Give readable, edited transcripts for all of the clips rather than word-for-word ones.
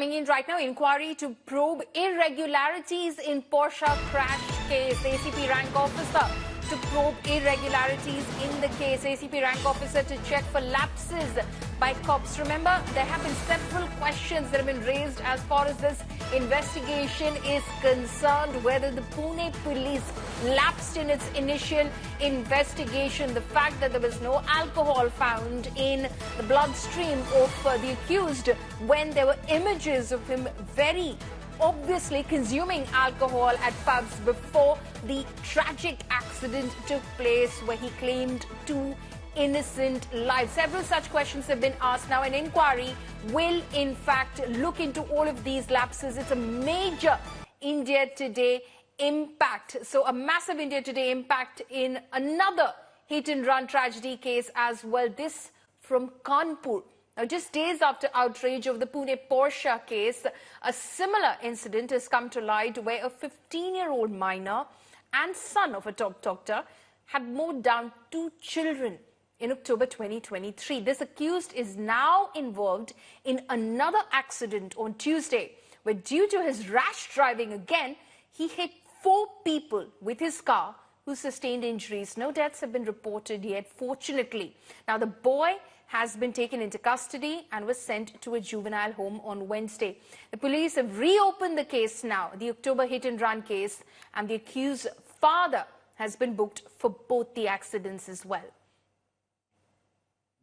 coming in right now. Inquiry to probe irregularities in Porsche crash case. ACP rank officer to probe irregularities in the case. ACP rank officer to check for lapses by cops. Remember, there have been several questions that have been raised as far as this investigation is concerned. Whether the Pune police lapsed in its initial investigation. The fact that there was no alcohol found in the bloodstream of the accused when there were images of him very obviously consuming alcohol at pubs before the tragic accident took place where he claimed two innocent lives. Several such questions have been asked. Now an inquiry will in fact look into all of these lapses. It's a major India Today impact. So a massive India Today impact in another hit and run tragedy case as well. This from Kanpur. Now, just days after outrage of the Pune Porsche case, a similar incident has come to light where a 15-year-old minor and son of a top doctor had mowed down two children in October 2023. This accused is now involved in another accident on Tuesday, where due to his rash driving again, he hit 4 people with his car who sustained injuries. No deaths have been reported yet, fortunately. Now, the boy has been taken into custody and was sent to a juvenile home on Wednesday. The police have reopened the case now, the October hit-and-run case, and the accused's father has been booked for both the accidents as well.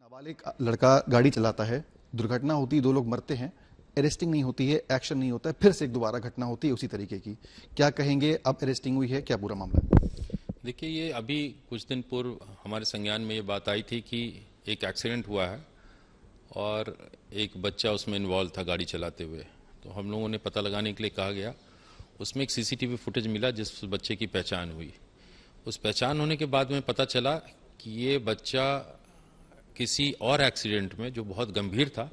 नाबालिग लड़का गाड़ी चलाता है, दुर्घटना होती है, 2 लोग मरते हैं, अरेस्टिंग नहीं होती है, एक्शन नहीं होता है, फिर से एक दोबारा घटना होती है उसी तरीके की. क्या कहेंगे, अब अरेस्टिंग हुई है, क्या पूरा मामला है? देखिए, ये अभी कुछ दिन पूर्व हमारे संज्ञान में ये बात आई थी कि एक एक्सीडेंट हुआ है और एक बच्चा उसमें इन्वॉल्व था गाड़ी चलाते हुए. तो हम लोगों ने पता लगाने के लिए कहा गया. उसमें एक सीसीटीवी फुटेज मिला जिस बच्चे की पहचान हुई. उस पहचान होने के बाद में पता चला कि ये बच्चा किसी और एक्सीडेंट में जो बहुत गंभीर था,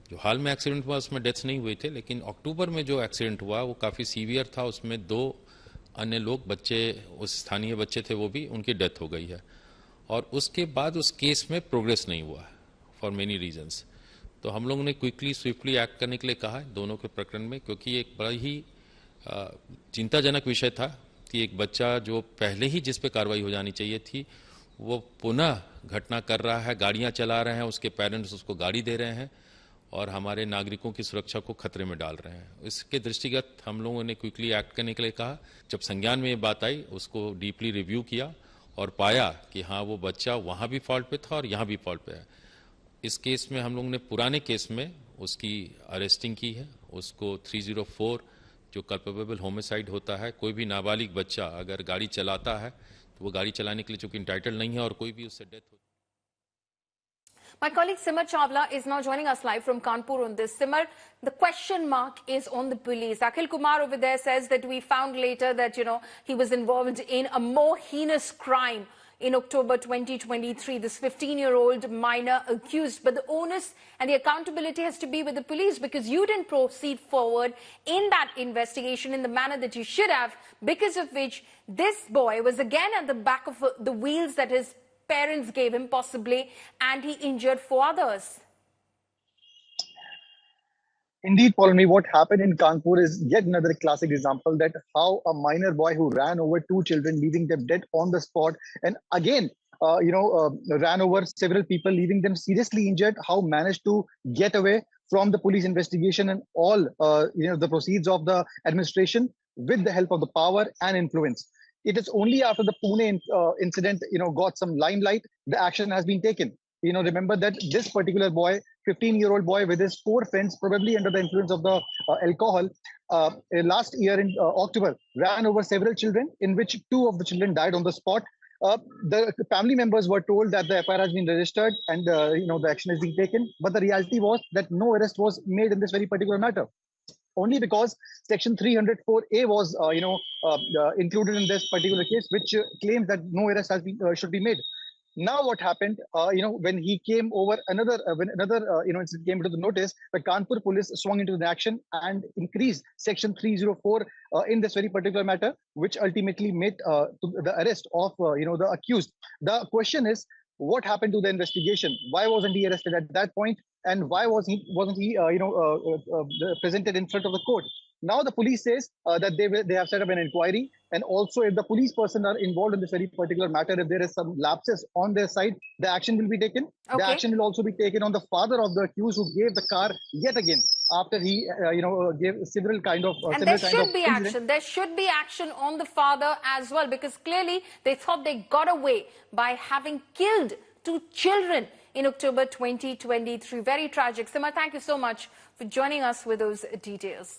जो हाल में एक्सीडेंट हुआ उसमें डेथ्स नहीं हुए थे, लेकिन अक्टूबर में जो एक्सीडेंट हुआ वो काफ़ी सीवियर था. उसमें 2 अन्य लोग बच्चे, उस स्थानीय बच्चे थे, वो भी उनकी डेथ हो गई है. और उसके बाद उस केस में प्रोग्रेस नहीं हुआ फॉर मेनी रीजंस. तो हम लोगों ने क्विकली स्विफ्टली एक्ट करने के लिए कहा है दोनों के प्रकरण में, क्योंकि एक बड़ा ही चिंताजनक विषय था कि एक बच्चा जो पहले ही जिस पे कार्रवाई हो जानी चाहिए थी वो पुनः घटना कर रहा है, गाड़ियां चला रहे हैं, उसके पेरेंट्स उसको गाड़ी दे रहे हैं और हमारे नागरिकों की सुरक्षा को खतरे में डाल रहे हैं. इसके दृष्टिगत हम लोगों ने क्विकली एक्ट करने के लिए कहा. जब संज्ञान में ये बात आई, उसको डीपली रिव्यू किया और पाया कि हाँ, वो बच्चा वहाँ भी फॉल्ट पे था और यहाँ भी फॉल्ट पे है. इस केस में हम लोगों ने पुराने केस में उसकी अरेस्टिंग की है. उसको 304 जो कल्पेबल होमिसाइड होता है, कोई भी नाबालिग बच्चा अगर गाड़ी चलाता है तो वो गाड़ी चलाने के लिए चूंकि इंटाइटल नहीं है और कोई भी उससे डेथ हो. My colleague Simar Chawla is now joining us live from Kanpur on this. Simar, the question mark is on the police. Akhil Kumar over there says that we found later that, he was involved in a more heinous crime in October 2023, this 15-year-old minor accused. But the onus and the accountability has to be with the police because you didn't proceed forward in that investigation in the manner that you should have, because of which this boy was again at the back of the wheels that his parents gave him possibly, and he injured 4 others. Indeed, Paulami, what happened in Kanpur is yet another classic example that how a minor boy who ran over 2 children, leaving them dead on the spot, and again, ran over several people, leaving them seriously injured, how managed to get away from the police investigation and all, the proceeds of the administration with the help of the power and influence. It is only after the Pune incident, got some limelight, the action has been taken. Remember that this particular boy, 15-year-old boy with his 4 friends, probably under the influence of the alcohol, last year in October, ran over several children, in which 2 of the children died on the spot. The family members were told that the FIR has been registered and, the action is being taken. But the reality was that no arrest was made in this very particular matter. Only because Section 304A was, included in this particular case, which claims that no arrest has been should be made. Now, what happened? When he came over when another incident came into the notice, the Kanpur police swung into the action and increased Section 304 in this very particular matter, which ultimately made the arrest of the accused. The question is, what happened to the investigation? Why wasn't he arrested at that point? and why wasn't he presented in front of the court? Now the police says that they have set up an inquiry, and also if the police person are involved in this very particular matter, if there is some lapses on their side, the action will be taken. Okay. The action will also be taken on the father of the accused who gave the car yet again after he gave several kind of and there should be action. There should be action on the father as well, because clearly they thought they got away by having killed 2 children in October 2023. Very tragic. Sima, thank you so much for joining us with those details.